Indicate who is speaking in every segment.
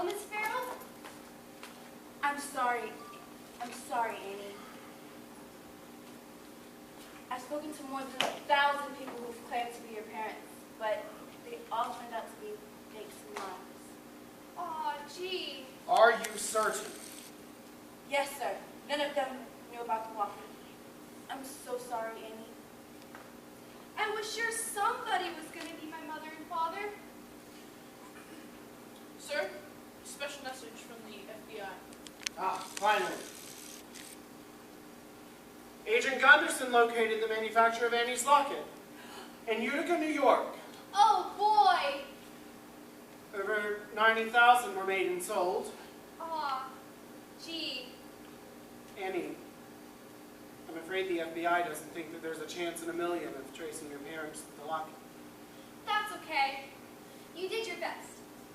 Speaker 1: Hello, Miss Farrell? I'm sorry, Annie. I've spoken to more than 1,000 people who've claimed to be your parents, but they all turned out to be fakes and lies.
Speaker 2: Aw, gee.
Speaker 3: Are you certain?
Speaker 1: Yes, sir. None of them knew about the walkie. I'm so sorry, Annie.
Speaker 2: I was sure somebody was going to be my mother and father.
Speaker 4: Sir, special message from the FBI.
Speaker 3: Ah, finally. Agent Gunderson located the manufacturer of Annie's locket in Utica, New York.
Speaker 2: Oh, boy.
Speaker 3: Over 90,000 were made and sold.
Speaker 2: Aw, gee.
Speaker 3: Annie, I'm afraid the FBI doesn't think that there's a chance in a million of tracing your parents to the locket.
Speaker 2: That's okay. You did your best.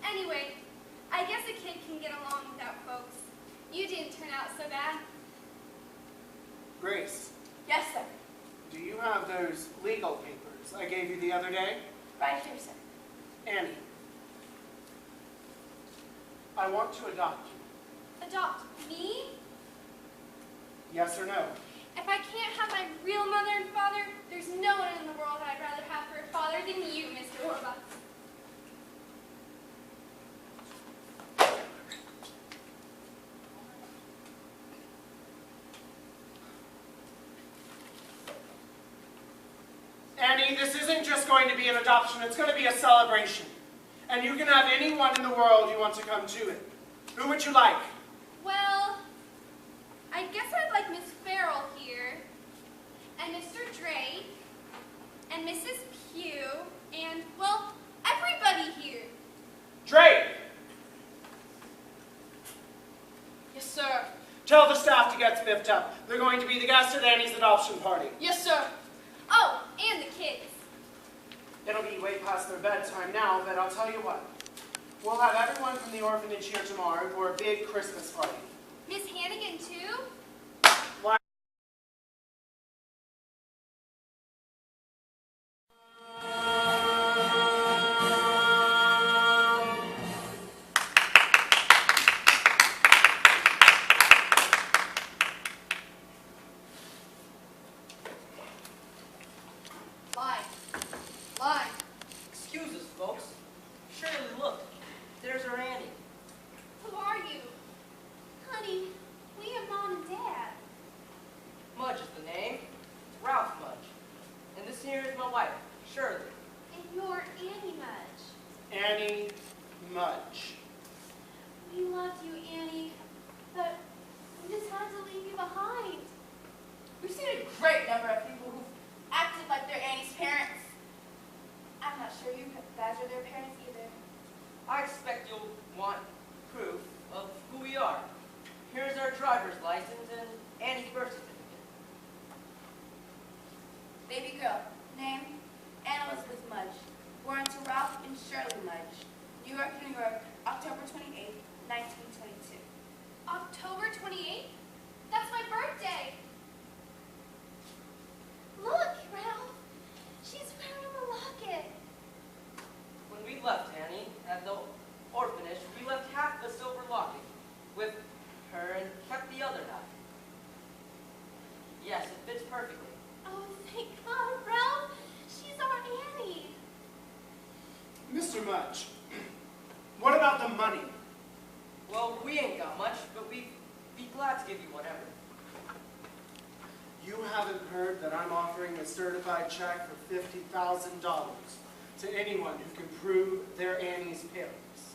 Speaker 2: Anyway, I guess a kid can get along without folks. You didn't turn out so bad.
Speaker 3: Grace,
Speaker 1: Yes, sir.
Speaker 3: do you have those legal papers I gave you the other day?
Speaker 1: Right here, sir.
Speaker 3: Annie, I want to adopt you.
Speaker 2: Adopt me?
Speaker 3: Yes or no?
Speaker 2: If I can't have my real mother and father, there's no one in the world I'd rather have for a father than you, Mr. Warbucks.
Speaker 3: Annie, this isn't just going to be an adoption, it's going to be a celebration. And you can have anyone in the world you want to come to it. Who would you like?
Speaker 2: Well, I guess I'd like Miss Farrell here, and Mr. Drake, and Mrs. Pugh, and, well, everybody here.
Speaker 3: Drake!
Speaker 4: Yes, sir.
Speaker 3: Tell the staff to get spiffed up. They're going to be the guests at Annie's adoption party.
Speaker 4: Yes, sir.
Speaker 2: Oh, and the kids.
Speaker 3: It'll be way past their bedtime now, but I'll tell you what. We'll have everyone from the orphanage here tomorrow for a big Christmas party.
Speaker 2: Miss Hannigan, too?
Speaker 3: Why?
Speaker 5: Line. Excuse us, folks. Surely, look. There's our Annie.
Speaker 2: Who are you? Honey, we have Mom and Dad.
Speaker 5: Mudge is the name. It's Ralph Mudge. And this here is my wife, Shirley.
Speaker 2: And you're Annie Mudge.
Speaker 3: Annie Mudge.
Speaker 2: We loved you, Annie, but we just had to leave you behind.
Speaker 1: We've seen a great number of people who've acted like they're Annie's parents. I'm not sure you guys are their parents either.
Speaker 5: I expect you'll want proof of who we are. Here's our driver's license and Annie's birth certificate.
Speaker 1: Baby girl, name, Anna Elizabeth Mudge. Born to Ralph and Shirley Mudge. New York, New York, October 28, 1922.
Speaker 2: October 28th? That's my birthday. Look, Ralph. She's wearing a locket.
Speaker 5: When we left Annie at the orphanage, we left half the silver locket with her and kept the other half. Yes, it fits perfectly.
Speaker 2: Oh, thank God, Ralph. She's our Annie.
Speaker 3: Mr. Mudge, what about the money?
Speaker 5: Well, we ain't got much, but we'd be glad to give you whatever.
Speaker 3: You haven't heard that I'm offering a certified check for $50,000 to anyone who can prove they're Annie's parents.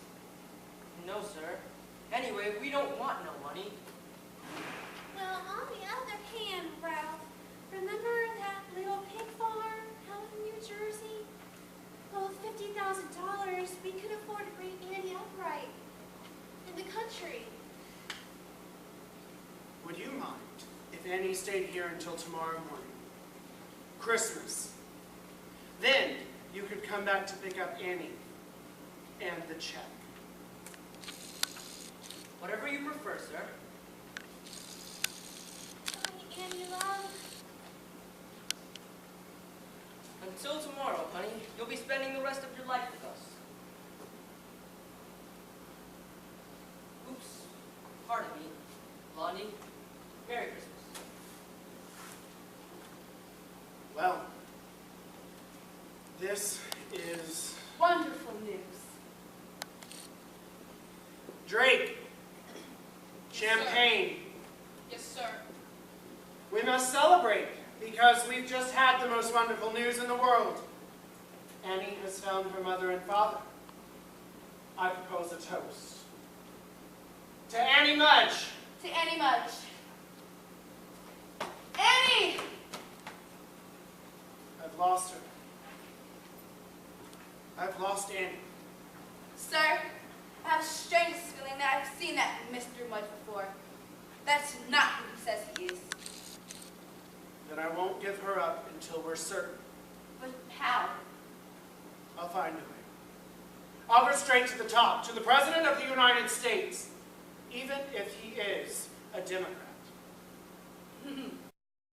Speaker 5: No, sir. Anyway, we don't want no money.
Speaker 2: Well, on the other hand, Ralph, remember that little pig farm out in New Jersey? Well, with $50,000, we could afford to bring Annie up right in the country.
Speaker 3: Would you mind if Annie stayed here until tomorrow morning? Christmas. Then you could come back to pick up Annie and the check.
Speaker 5: Whatever you prefer, sir.
Speaker 2: Honey, Annie, love.
Speaker 5: Until tomorrow, honey, you'll be spending the rest of your life with us.
Speaker 3: This is
Speaker 4: Wonderful news.
Speaker 3: Drake. Champagne.
Speaker 4: Yes, sir.
Speaker 3: We must celebrate because we've just had the most wonderful news in the world. Annie has found her mother and father. I propose a toast. To Annie Mudge.
Speaker 1: To Annie Mudge. Annie!
Speaker 3: I've lost her. I've lost Annie.
Speaker 1: Sir, I have the strangest feeling that I've seen that Mr. Mudge before. That's not who he says he is.
Speaker 3: Then I won't give her up until we're certain.
Speaker 1: But how?
Speaker 3: I'll find a way. I'll go straight to the top, to the President of the United States, even if he is a Democrat.